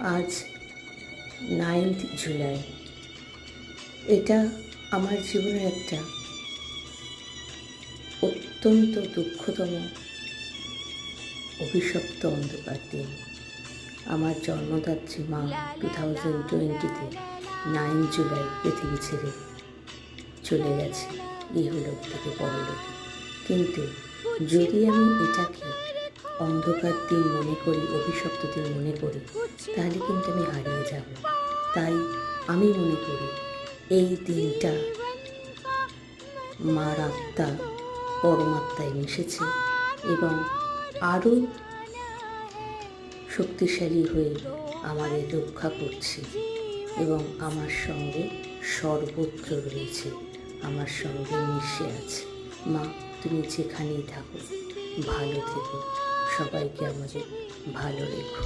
আজ 9th জুলাই। এটা আমার জীবনের একটা অত্যন্ত দুঃখতম অভিশপ্ত অন্ধকার দিন। আমার জন্মদাত্রী মা 2020-তে 9 জুলাই পৃথিবী ছেড়ে চলে গেছে ইহলোক থেকে পরলোকে। কিন্তু যদি আমি এটাকে অন্ধকার দিন মনে করি, অভিশপ্ত দিন মনে করি, তাহলে কিন্তু আমি হারিয়ে যাব। তাই আমি মনে করি এই দিনটা মার আত্মা পরমাত্মায় মিশেছে এবং আরও শক্তিশালী হয়ে আমাদের রক্ষা করছে এবং আমার সঙ্গে সর্বত্র রয়েছে, আমার সঙ্গে মিশে আছে। মা, তুমি যেখানেই থাকো ভালো থেকো, সবাইকে আমাদের ভালো রেখো।